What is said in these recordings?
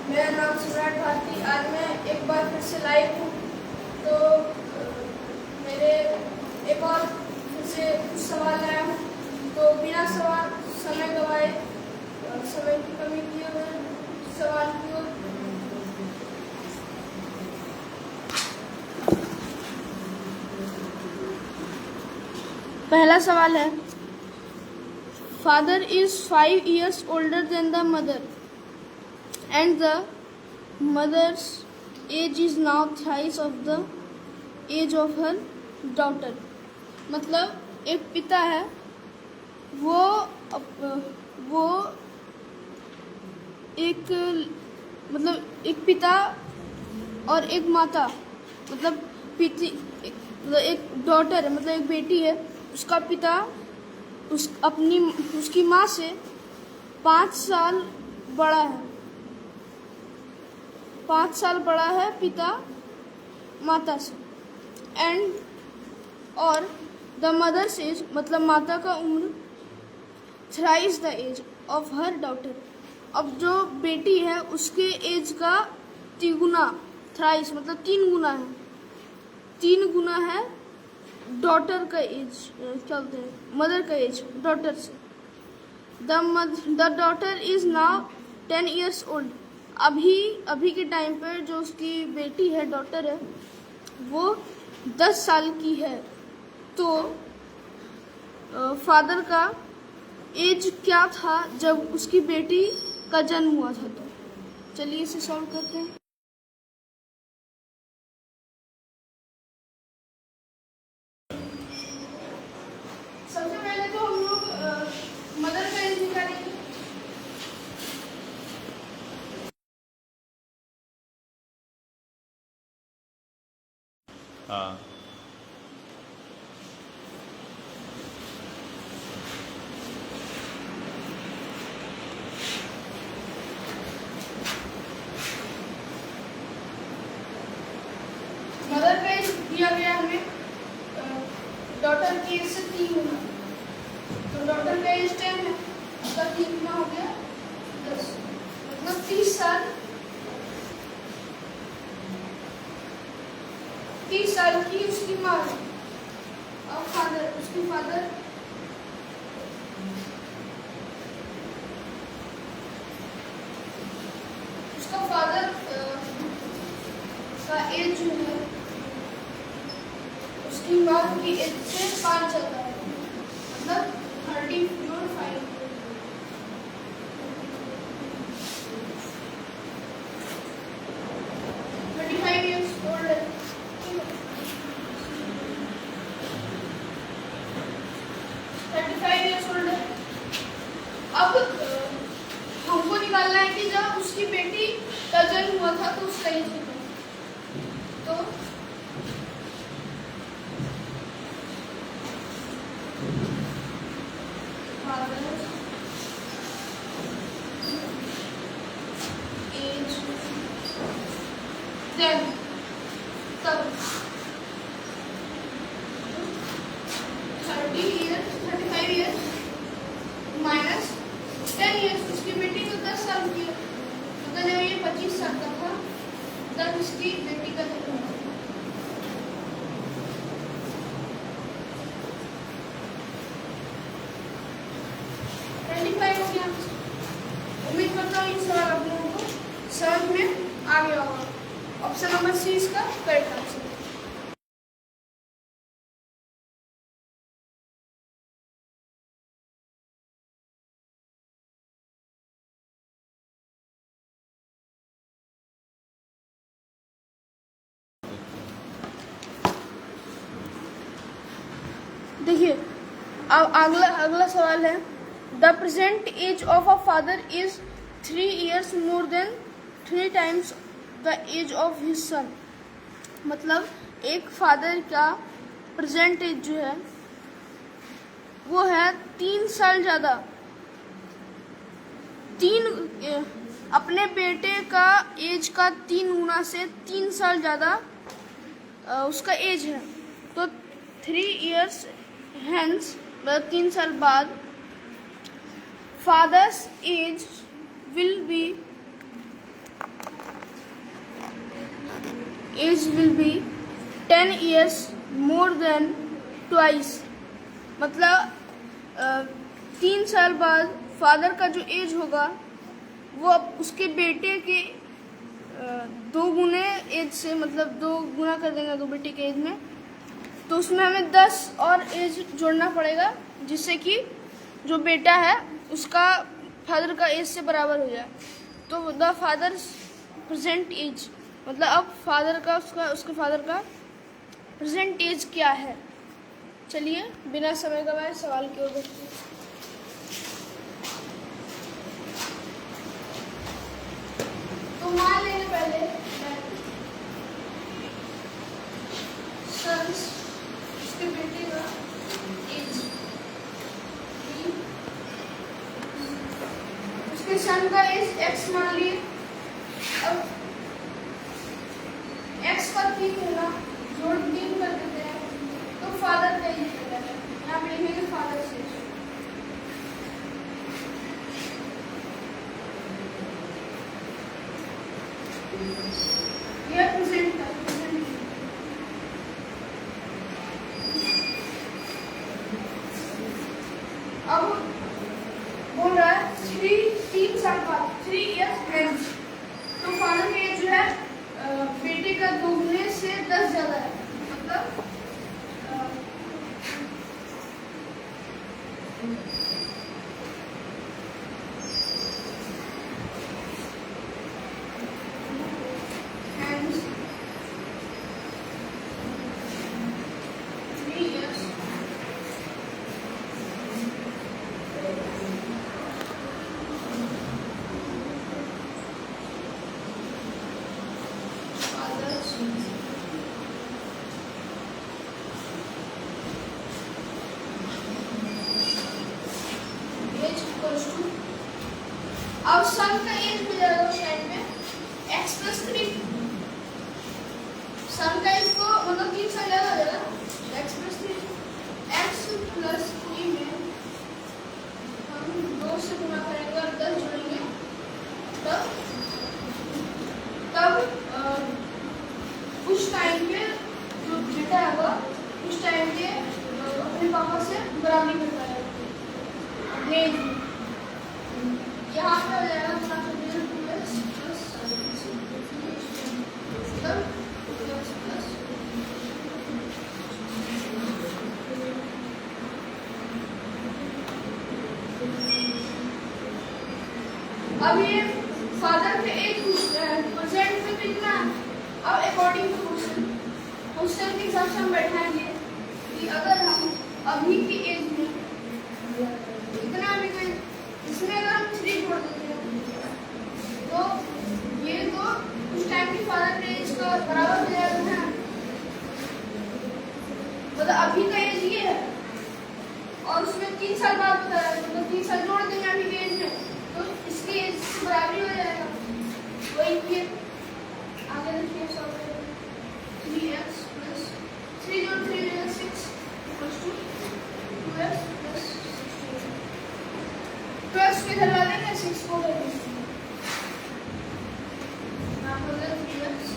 मेरा नाम सम्राट भारती। आज मैं एक बार फिर से लाइव हूँ। तो मेरे एक और फिर से कुछ सवाल लाया हूँ। तो बिना समय गवाए, समय की कमी किए हुए सवाल की ओर। पहला सवाल है, father is 5 years older than the mother and the mother's age is now thrice of the age of her daughter। मतलब एक पिता है, वो एक पिता और एक माता, एक डॉटर है, मतलब एक बेटी है। उसका पिता उसकी माँ से 5 साल बड़ा है। 5 साल बड़ा है पिता माता से। और द मदर्स एज, मतलब माता का उम्र thrice the age of her daughter. अब जो बेटी है उसके एज का तिगुना, थ्राइस मतलब 3 गुना है। 3 गुना है डॉटर का एज, क्या बोलते हैं, मदर का एज डॉटर से। The daughter is now 10 years old. अभी के टाइम पर जो उसकी बेटी है, डॉटर है, वो 10 साल की है। तो फादर का एज क्या था जब उसकी बेटी का जन्म हुआ था? तो चलिए इसे सॉल्व करते हैं। सबसे पहले तो हम लोग मदर का एज निकालेंगे। हाँ, मदर का एज दिया गया हमें डॉटर की एज से 3 गुना। तो डॉटर का एज 10 है, उसका 3 गुना हो गया 10, मतलब 30 साल। 30 साल की उसकी माँ है। और उसकी फादर उसका फादर का एज जो है उसकी माँ की एज से 5 ज़्यादा है, मतलब 35 years old है। 35 years old है। अब हमको निकालना है कि जब उसकी बेटी का जन्म हुआ था तो उसका एज कितना। तो एज देन तब 35 years माइनस 10 years, उसकी बेटी तो 10 साल की है, मतलब जब ये 25 साल का था तब इसकी बेटी का जन्म हुआ। हो गया। उम्मीद करता हूँ ये सवाल आप लोगों को समझ में आ गया होगा। ऑप्शन नंबर सी इसका करेक्ट आंसर। देखिए, अब अगला सवाल है, the present age of a father is 3 years more than 3 times the age of his son. मतलब एक फादर का प्रेजेंट एज जो है वो है 3 साल ज़्यादा। अपने बेटे का एज का 3 गुना से 3 साल ज़्यादा उसका एज है। तो 3 years हेंस, मतलब 3 साल बाद, father's age will be age will be 10 years more than twice. मतलब 3 साल बाद फादर का जो एज होगा वो अब उसके बेटे के 2 गुने एज से, मतलब 2 गुना कर देंगे तो बेटे के एज में, तो उसमें हमें 10 और एज जोड़ना पड़ेगा जिससे कि जो बेटा है उसका फादर का एज से बराबर हो जाए। तो द फादर्स प्रेजेंट एज, मतलब अब फादर का उसके फादर का प्रेजेंट एज क्या है। चलिए बिना समय गवाए सवाल की ओर बढ़ते हैं। तो मान लेंगे पहले सन्स, उसके बेटे का एज, उसके सन का एज x मान लिए। अब x का 3 होगा, जोड़ 3 कर देते हैं तो फादर का एज निकल जाएगा। यहाँ पे लिखेंगे फादर से यह प्रेजेंट का अब बोल रहा है 3 साल बाद 3 years hence, तो फादर का एज जो है बेटे का 2 गुने से 10 ज्यादा है। मतलब अब सन का एज मिल जाएगा उस टाइम में x + 3। सन का एज को मतलब 3 साल ज्यादा हो जाएगा, x + 3, x + 3 में हम 2 से गुना करेंगे और 10 जोड़ेंगे, तब उस टाइम पे जो बेटा है वो उस टाइम पे अपने पापा से बराबरी कर पाएगा। यहाँ पे हो जाएगा अब ये फादर के एज प्रेजेंट में कितना, अब अकॉर्डिंग टू क्वेश्चन के हिसाब से हम बैठाएंगे कि अगर हम अभी की एज में इतना भी कोई, इसमें अगर हम 3 जोड़ देते हैं तो ये तो उस टाइम की फादर के एज का बराबर हो जाएगा ना। मतलब अभी का एज ये है और उसमें 3 साल बाद होता है, तो 3 साल जोड़ देंगे अभी के एज में तो इसकी एज से बराबरी हो जाएगा। वही फिर आगे देखिए सब 3x + 3 जोड़ 3 = 6 = 2x + 12 के इधर ला लेंगे, 6 को ले लेंगे, यहाँ पर 3x -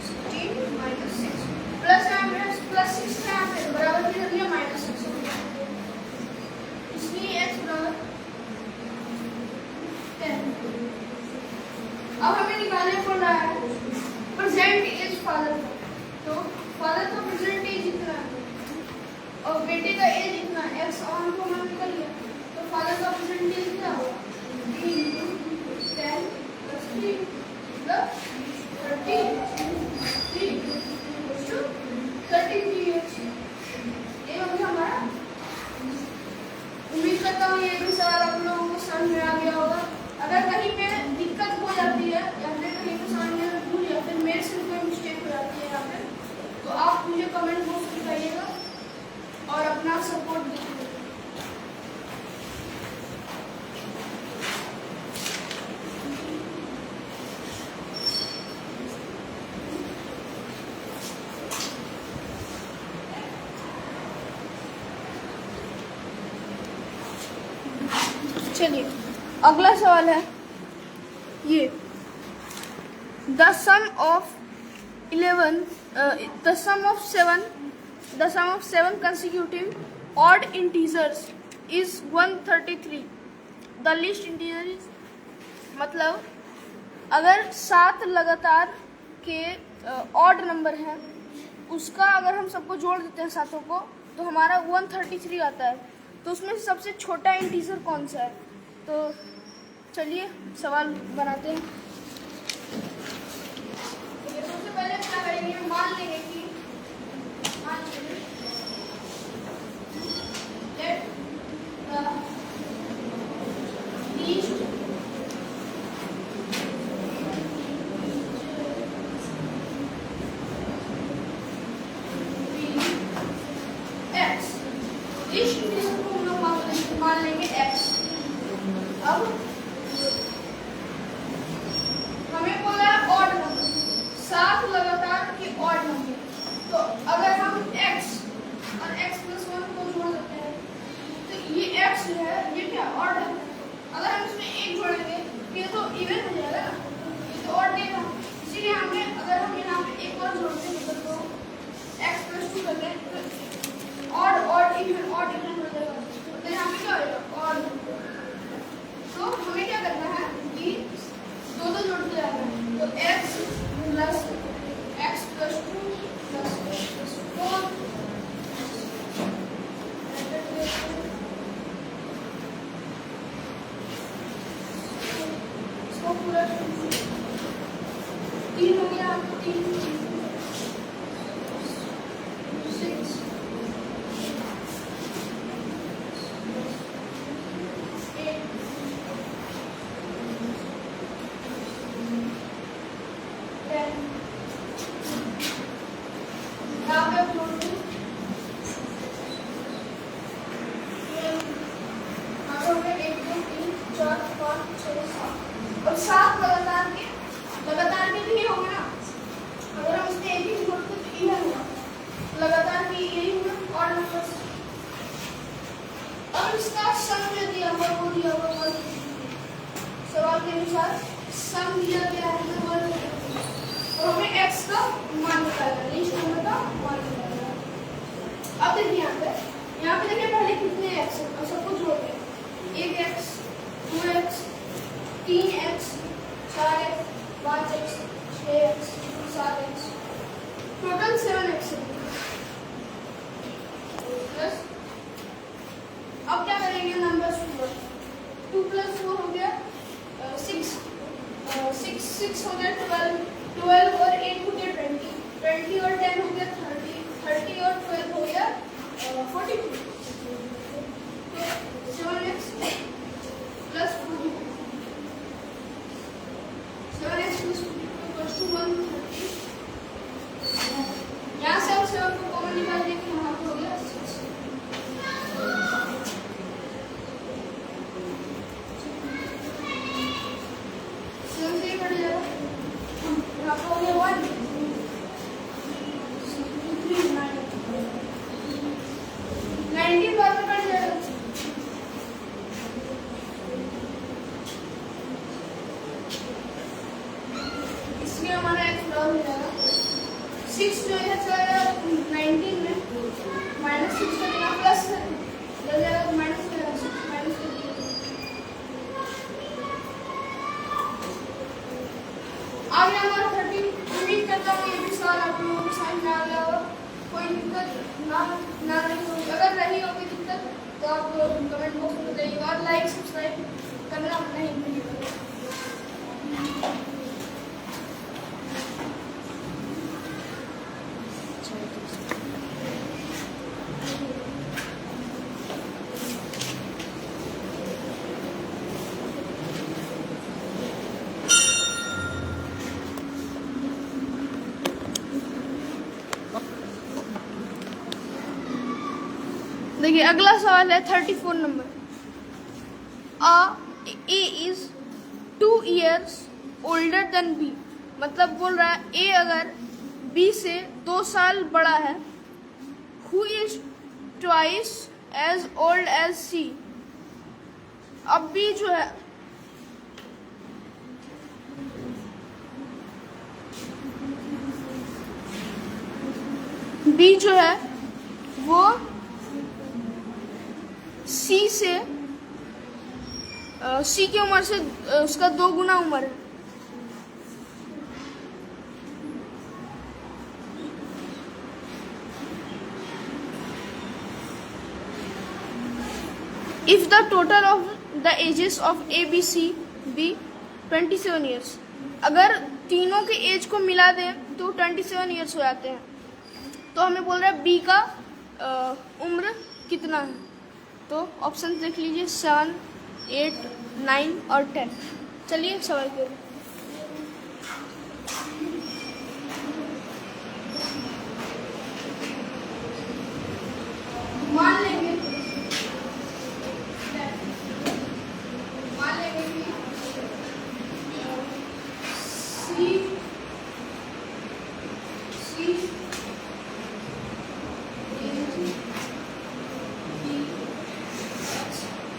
16 - 6 प्लस यहाँ पे +6 है, यहाँ पे बराबर की कर लिया -6, इसलिए x = 10। अब हमें निकालने पड़ रहा है प्रेजेंट एज फादर का, तो फादर का प्रेजेंट एज इतना है और बेटे का एज इतना, x ऑन को हमने निकल लिया, तो फादर का प्रेजेंट एज क्या होगा 3 × 10 + 3 मतलब 33 years। ये हो गया हमारा। उम्मीद करता हूँ ये भी सवाल आप लोगों को समझ में आ गया होगा। अगर कहीं पे दिक्कत हो जाती है या फिर कहीं पे समझ में भूल या फिर मेरे से कोई मिस्टेक हो जाती है यहाँ पे, तो आप मुझे कमेंट बॉक्स में बताइएगा और अपना सपोर्ट दीजिएगा। चलिए अगला सवाल है ये The sum of 11, the sum of 7 consecutive odd integers is 133. The least integer is, मतलब अगर 7 लगातार के ऑड नंबर है, उसका अगर हम सबको जोड़ देते हैं सातों को तो हमारा 133 आता है। तो उसमें से सबसे छोटा इंटीजर कौन सा है? तो चलिए सवाल बनाते हैं। सबसे पहले क्या करेंगे, मान लेंगे कि let the least list integer को हम लोग मान लेंगे x। अब हमें बोला है ऑड नंबर, 7 लगातार के ऑड नंबर। तो अगर हम x और x प्लस 1 को जोड़ देते हैं तो ये x है, ये क्या ऑड है। अगर हम इसमें 1 जोड़ेंगे ये तो इवन हो जाएगा ना, ये तो ऑड नहीं था। इसीलिए हमें अगर हम यहाँ पे एक और जोड़ते हैं तो x प्लस 2 करते हैं तो ऑड इवन हो जाएगा। तो यहाँ पे क्या होगा ऑड। तो हमें क्या करना है कि दो जोड़ते जाना है। तो x plus x plus 2 plus x plus 4 इसको पूरा 3 हो गया, 3 और 7 लगातार के भी ये होंगे ना। अगर हम इसमें एक ही जोड़ते तो ये होगा लगातार के, यही होगा और नंबर। अब इसका सम जो दिया हुआ वो दिया हुआ सवाल के अनुसार सम दिया गया है तो और हमें x का मान निकालना है, लिस्ट नंबर का मान निकालना है। अब देखिए यहाँ पे देखिए पहले कितने x है और सबको जोड़ते हैं। 1x 2x 3x 4x 5x 6x 7x total 7x है। प्लस अब क्या करेंगे नंबर्स 2 प्लस 4 हो गया 6 हो गया 12 और 8 हो गया 20 और 10 हो गया 30 और 12 हो गया 42। 7x plus 7x plus 130। यहाँ से हम 7 को कॉमन निकाल देंगे, यहाँ पे हो गया 6। यहाँ पे हो गया 1 19 बार में कट जाएगा। इसमें हमारा x लॉग हो जाएगा 6 जो है चला 19 में -6 करेगा प्लस हो जाएगा माइनस आगे हमारा 30। उम्मीद करता हूँ ये भी सवाल आप लोगों को समझ में आ गया होगा, कोई दिक्कत ना नहीं होगी। अगर नहीं होगी दिक्कत तो आप कमेंट बॉक्स में बताइएगा और लाइक सब्सक्राइब करना नहीं भूलिएगा। देखिए अगला सवाल है 34 number. A is 2 years older than B, मतलब बोल रहा है ए अगर बी से 2 साल बड़ा है। Who is twice as old as C. अब बी जो है बी जो है वो सी से सी की उम्र से उसका 2 गुना उम्र है। If the total of the ages of A, B, C be 27 years, अगर तीनों के एज को मिला दें तो 27 ईयर्स हो जाते हैं। तो हमें बोल रहा है बी का उम्र कितना है। तो ऑप्शन देख लीजिए 7, 8, 9 और 10। चलिए सवाल करिए। मान लेंगे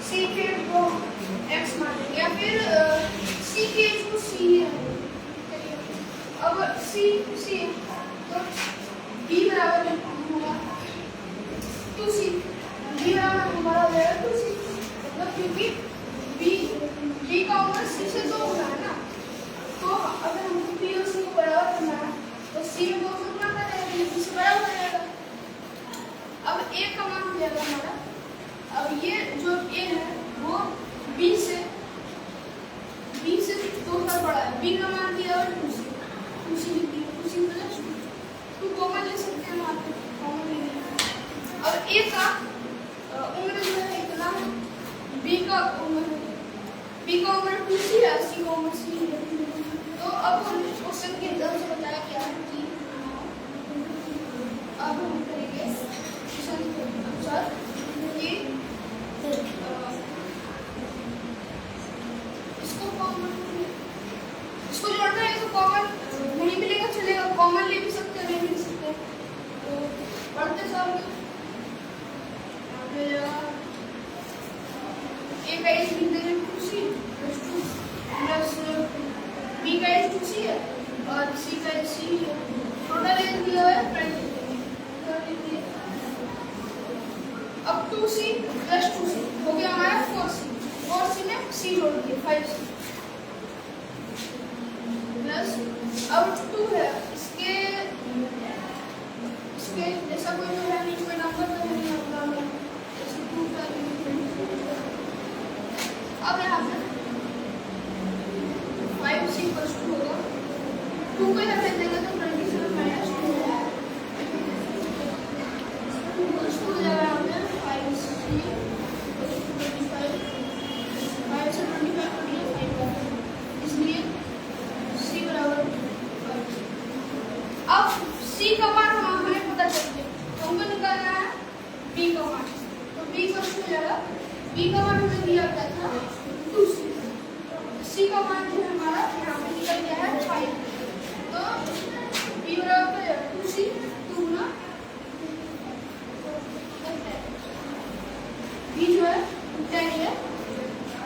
सी के को एक्स मान लेंगे या फिर सी के एज को सी है। अब सी तो बी बराबर होगा 2c, बी बराबर हमारा हो जाएगा 2c, मतलब क्योंकि बी का उम्र सी से 2 गुना है ना। तो अगर हमको बी और सी को बराबर करना है तो सी में 2 से गुना कर देंगे, बी से बराबर हो जाएगा। अब ए का मान हो जाएगा हमारा, अब ये जो ए है वो बी से 2 साल बड़ा है। बी का मान दिया और 2c लिख दिया, 2c प्लस 2 कॉमन ले सकते हैं, वहाँ पे कॉमन ले लेंगे। और ए का उम्र जो है इतना है, बी का उम्र 2c है, सी का उम्र सी है। तो अब हमने क्वेश्चन के अंदर से बताया क्या है कि अब हम करेंगे क्वेश्चन के अनुसार कि इसको जोड़ना है तो कॉमन नहीं मिलेगा चलेगा, कॉमन ले भी सकते हैं, नहीं मिल सकते। तो पढ़ते सब ए का एज लिख देंगे 2c प्लस बी का एज 2c है और सी का एज c है। टोटल एज दिया है 20। अब 2c प्लस 2c हो गया हमारा 4c में c जोड़ दिए 5c प्लस अब 2 है, इसके जैसा कोई जो है नहीं, कोई नंबर तो नहीं होगा, जैसे 2 का। अब यहाँ पे 5c + 2 होगा, 2 को यहाँ पे देंगे तो 27 माइनस 2 होगा, 2 हो जाएगा यहाँ पे 5c + 25, 5 से 25 इसलिए c बराबर 5। अब c का मान हमें पता चल गया, तो हमको निकालना है b का मान। तो b का हो जाएगा, b का मान हमें दिया गया था 2c, c का मान जो है हमारा यहाँ पे निकल गया है 5। तो b बराबर 2c 2 गुना b जो है 10 है।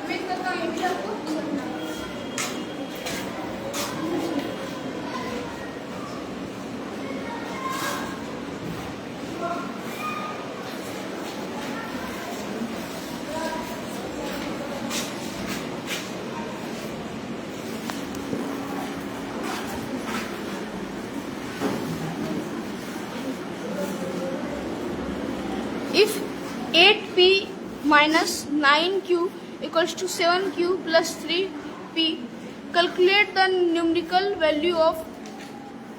मैं करता हूँ ये भी आपको समझना है। If 8p minus 9q equals to 7q plus 3p, calculate the numerical value of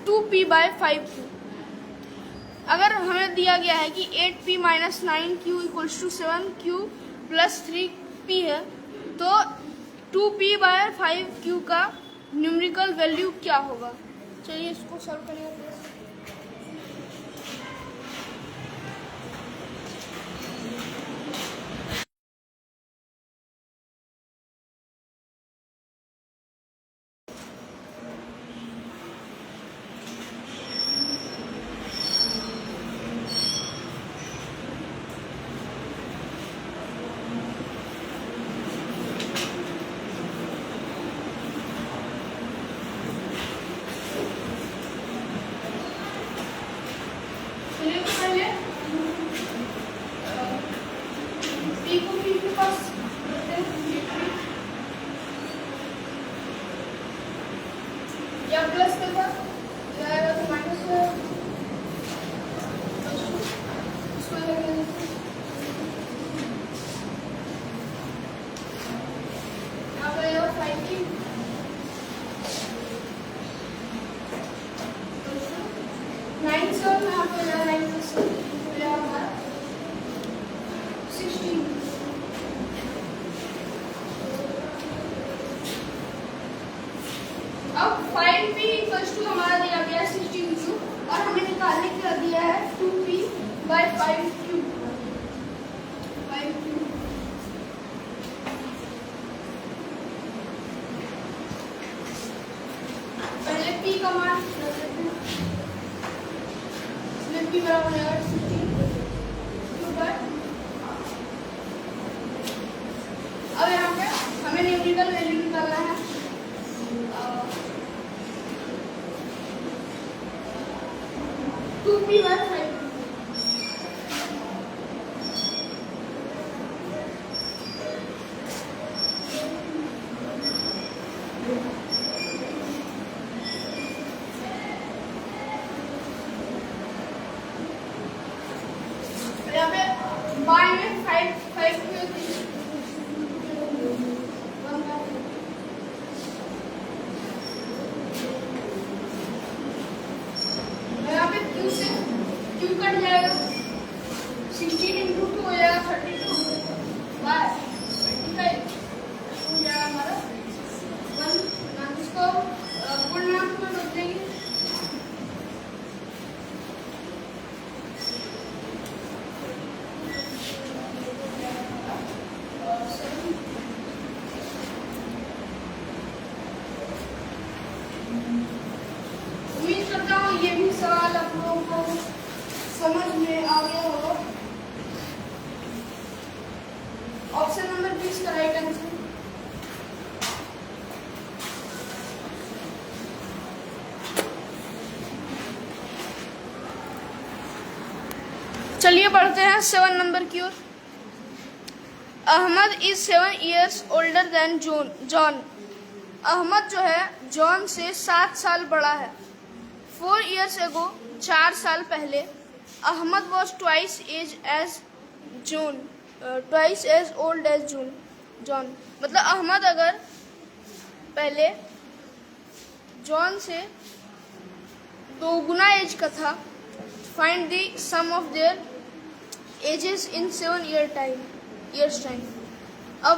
2p by 5q। अगर हमें दिया गया है कि 8p minus 9q equals to 7q plus 3p है, तो 2p by 5q का न्यूमेरिकल वैल्यू क्या होगा। चलिए इसको सॉल्व करेंगे। 5p 9 से यहाँ पे 9 से हमारा 16। अब 5p इक्वल्स टू हमारा दिया गया 16q और हमें निकालने के लिए दिया है 2p by 5q। पहले p का मान रख देते हैं, इसमें p बराबर हो जाएगा 16 पर। अब यहाँ पे हमें न्यूमेरिकल वैल्यू निकालना है। 2p by 5। यहाँ पे बाएं में 5 की होती है, यहाँ पे q से q कट जाएगा, 16 into 2 हो जाएगा 32 बाय 25 हो जाएगा हमारा 1। इसको पूर्णांक में रख देंगे। उम्मीद करता हूँ ये भी सवाल आप लोगों को समझ में आ गया होगा। ऑप्शन नंबर 20 का राइट आंसर। चलिए बढ़ते हैं 7 नंबर की ओर। Ahmed is 7 years older than John. Ahmed जो है जॉन से 7 साल बड़ा है। 4 years ago 4 साल पहले Ahmad was twice as old as John. मतलब अहमद अगर पहले जॉन से 2 गुना एज का था, find the sum of their ages in 7 years time. अब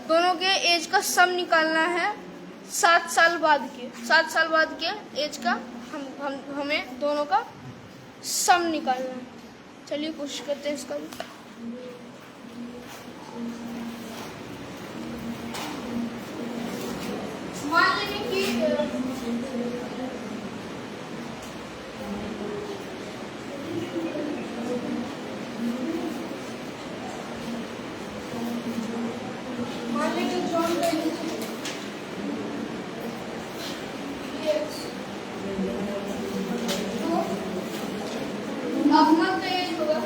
दोनों के एज का सम निकालना है 7 साल बाद के एज का हमें दोनों का सम निकालना है। चलिए कोशिश करते हैं इसका भी। मान लेंगे कि जॉन का अहमद का एज होगा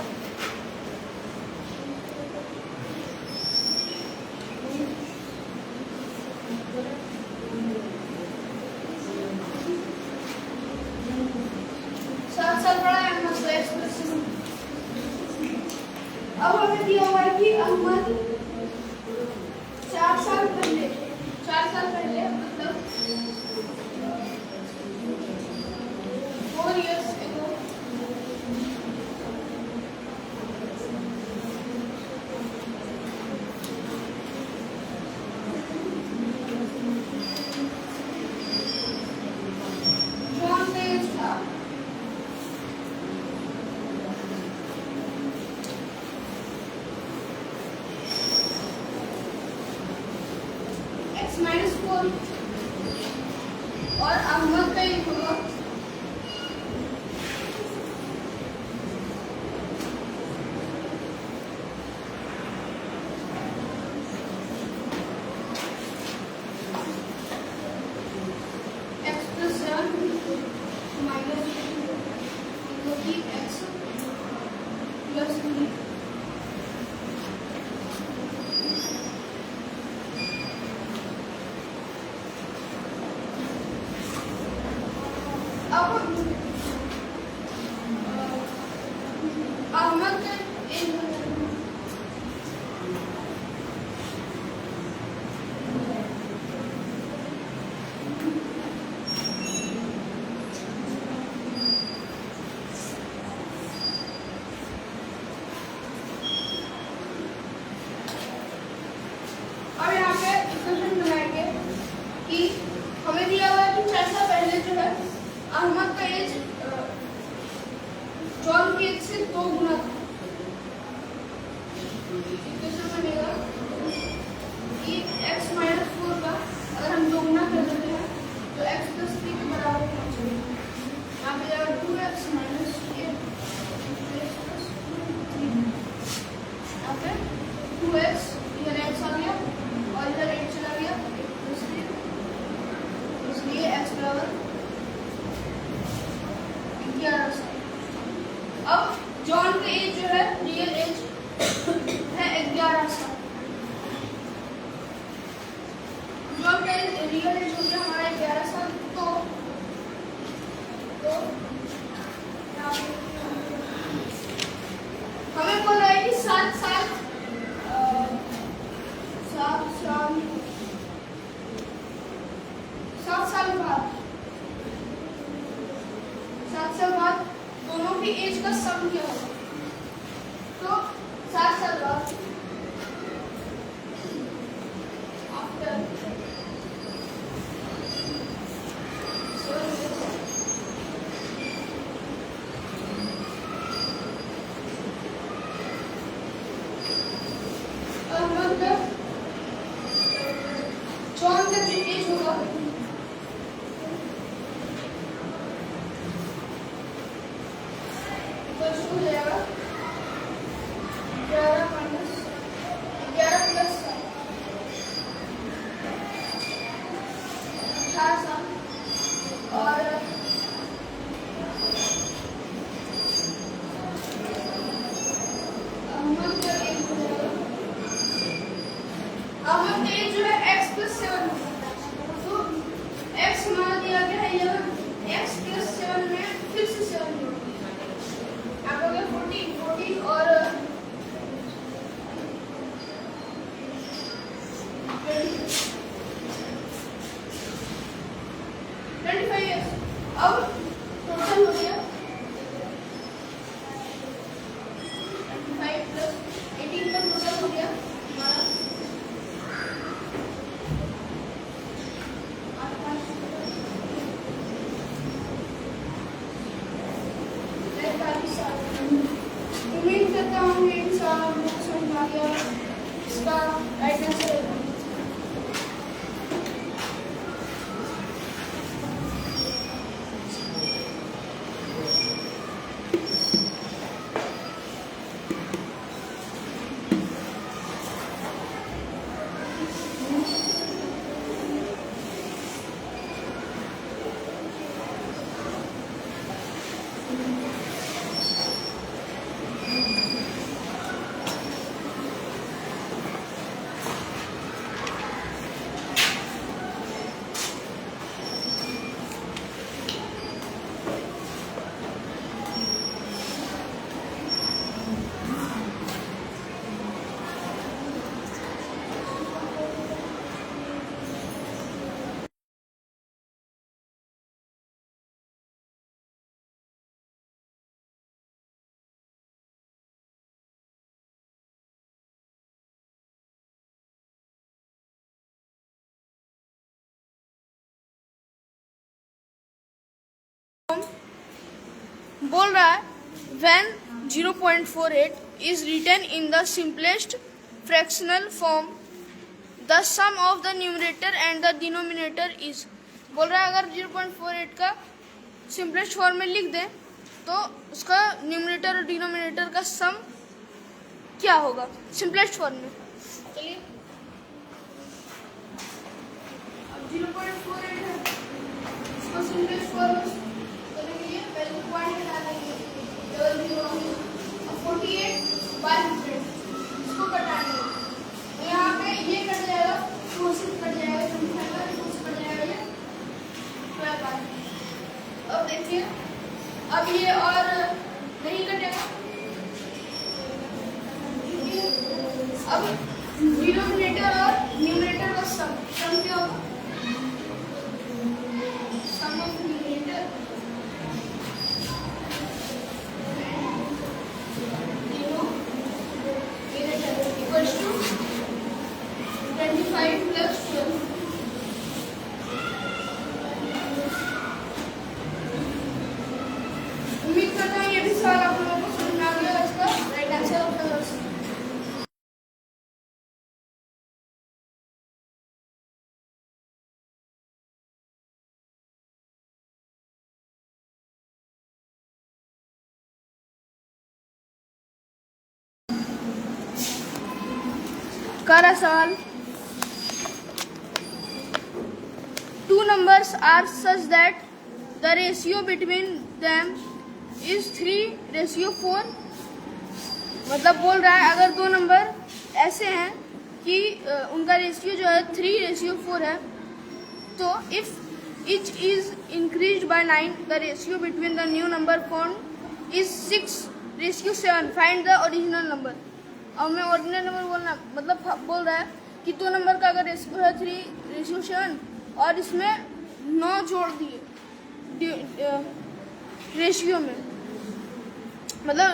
7 साल बड़ा है अहमद का एक्सप्रेशन। अब हमें दिया हुआ है कि अहमद 4 साल पहले मतलब 4 years ago जॉन का एज था -4 और अहमद का एज होगा कि हमें दिया हुआ है कि 4 साल पहले जो है अहमद का एज जॉन के एज से 2 गुना था। इक्वेशन बनेगा कि x माइनस 4 का अगर हम 2 गुना कर देते हैं तो x प्लस 3 के बराबर पहुंचेगा। यहाँ पे जाएगा 2x माइनस 8 यहाँ पे 2x, इधर x आ गया और इधर 8 चला गया, इसलिए x बराबर 11 साल। अब जॉन का एज जो है रियल एज है 11 साल। जॉन का एज रियल एज हो गया हमारा 11 साल। तो हमें बोला है कि 7 साल बाद दोनों की एज का सम क्या होगा। तो 7 साल बाद आफ्टर जॉन का जो एज होगा हो जाएगा 11 प्लस 18 साल और अहमद का एज हो जाएगा, अहमद का एज जो है x प्लस 7 तो x हमारा दिया गया है 11, x प्लस 7 में फिर से 7 40 और 25 years। अब टोटल हो गया 25 प्लस 18 का टोटल हो गया हमारा 45 साल। उम्मीद करता हूँ कि इन सवालों को समझ में आ गया। इसका राइट आंसर बोल रहा है when 0.48 is written in the simplest fractional form the sum of the numerator and the denominator is। बोल रहा है अगर 0.48 का सिंपलेस्ट फॉर्म में लिख दें तो उसका न्यूमरेटर और डिनोमिनेटर का सम क्या होगा सिंपलेस्ट फॉर्म में। चलिए अब 0.48 है इसको सिंपलेस्ट फॉर्म पॉइंट हटा देंगे, डबल 0 और 48 बाय 100 इसको कटाएंगे तो यहाँ पे ये कट जाएगा, 2 से कट जाएगा, 2 से कट जाएगा ये 12 बाय। अब देखिए अब ये और नहीं कटेगा, अब डिनोमिनेटर और न्यूमरेटर का सम क्या होगा, sum of numerator equals to 25 plus 12 11 सवाल। Two numbers are such that the ratio between them is 3:4। मतलब बोल रहा है अगर दो नंबर ऐसे हैं कि उनका रेशियो जो है 3:4 है, तो if each is increased by 9, the ratio between the new number formed is 6:7। Find the original number. अब मैं ओरिजिनल नंबर बोलना मतलब बोल रहा है कि दो नंबर का अगर रेशियो है 3:7 और इसमें 9 जोड़ दिए रेशियो में, मतलब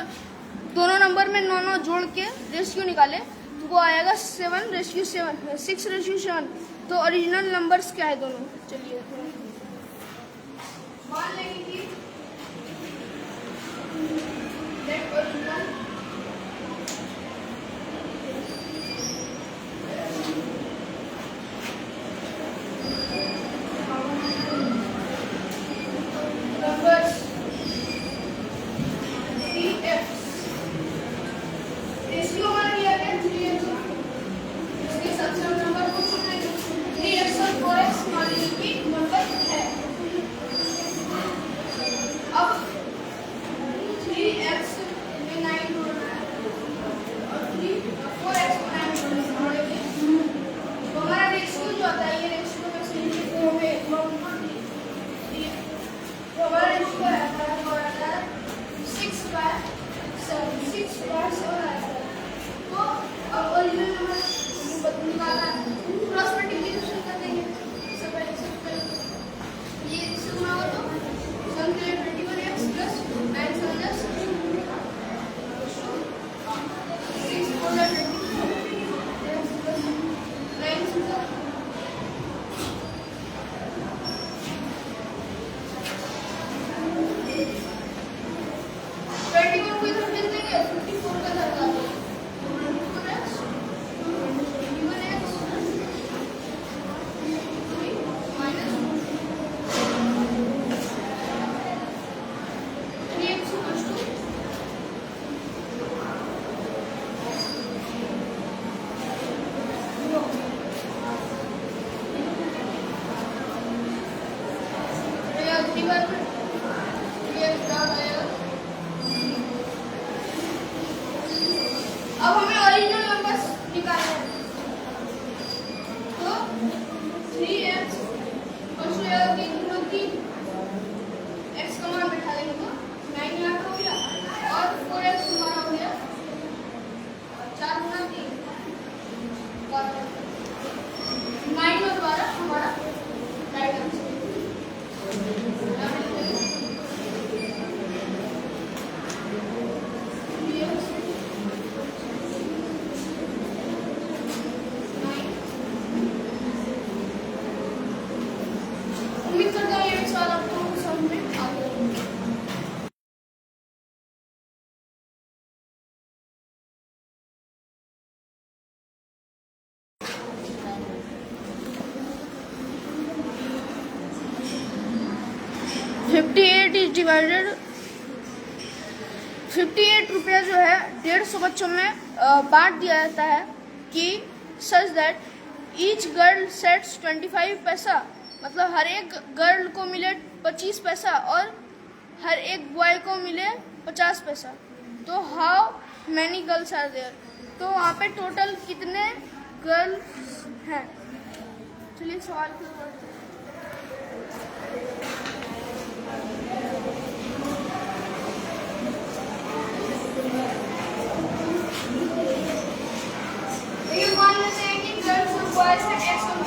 दोनों नंबर में 9 जोड़ के रेशियो निकाले तो वो आएगा 7:7, 6:7। तो ओरिजिनल नंबर्स क्या है दोनों? चलिए मान लेंगे कि ओरिजिनल अब हमें ओरिजिनल नंबर्स निकालने हैं। तो 3x x का मान बैठा लेंगे तो 9 यहाँ हो गया और 4x हमारा हो गया 4 गुना 3 और 9 और 12 हमारा राइट आंसर। उम्मीद करता हूँ ये सवाल आपको समझ में आ गया। ₹58 जो है 150 बच्चों में बांट दिया जाता है कि such that each girl sets 25 पैसा, मतलब हर एक गर्ल को मिले 25 पैसा और हर एक बॉय को मिले 50 पैसा। तो how many girls are there? तो वहाँ पे टोटल कितने गर्ल्स हैं? चलिए सवाल की ओर बढ़ते हैं। ये मान लेते हैं कि गर्ल्स और बॉयज हैं x और y।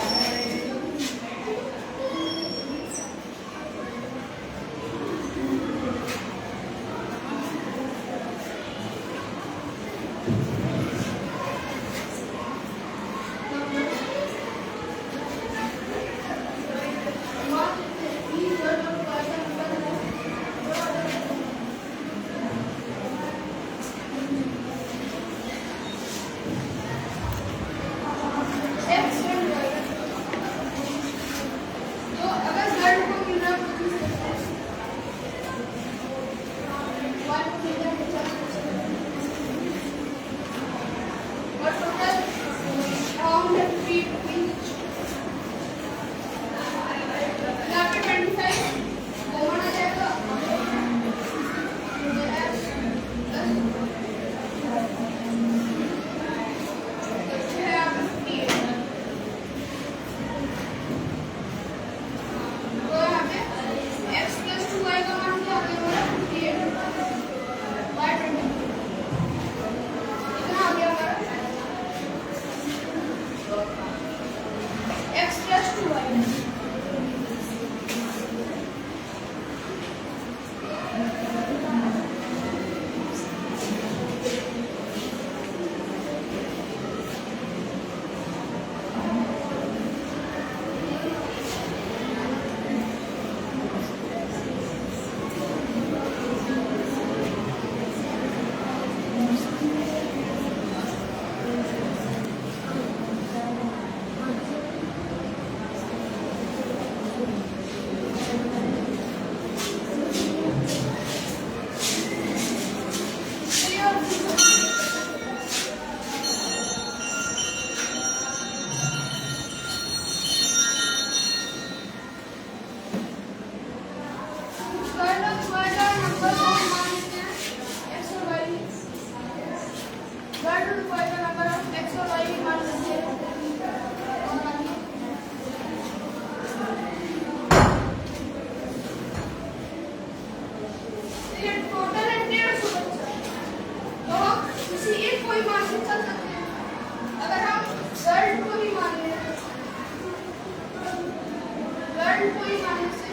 टू को ही माइनस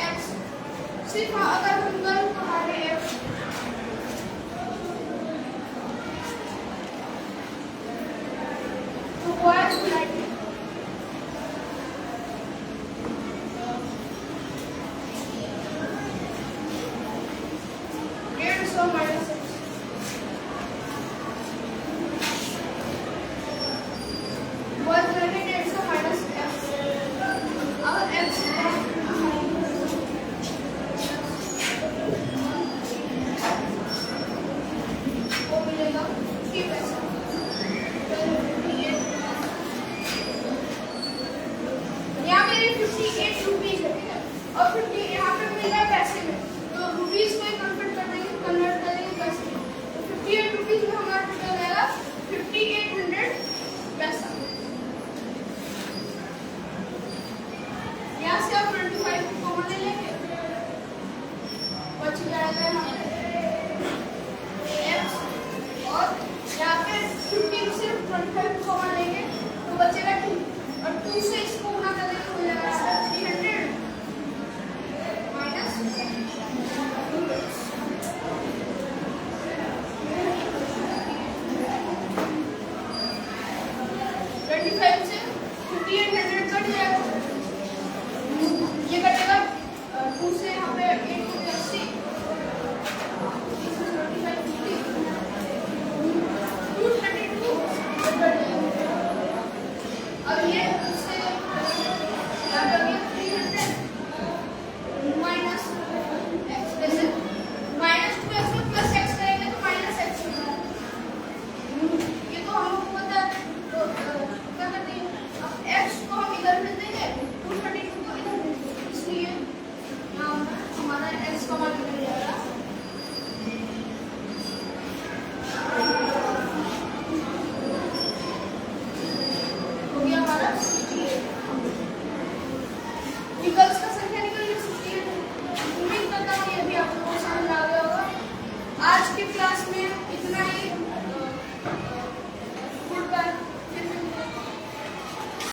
एक्स, सिर्फ अगर हम कल हमारे एक्स तो why like minus x one minus x, अगर एक्स वो मिलेगा कि पैसा यहाँ मेरे 58 रुपीज है और 50 यहाँ पे मिल रहा है पैसे में।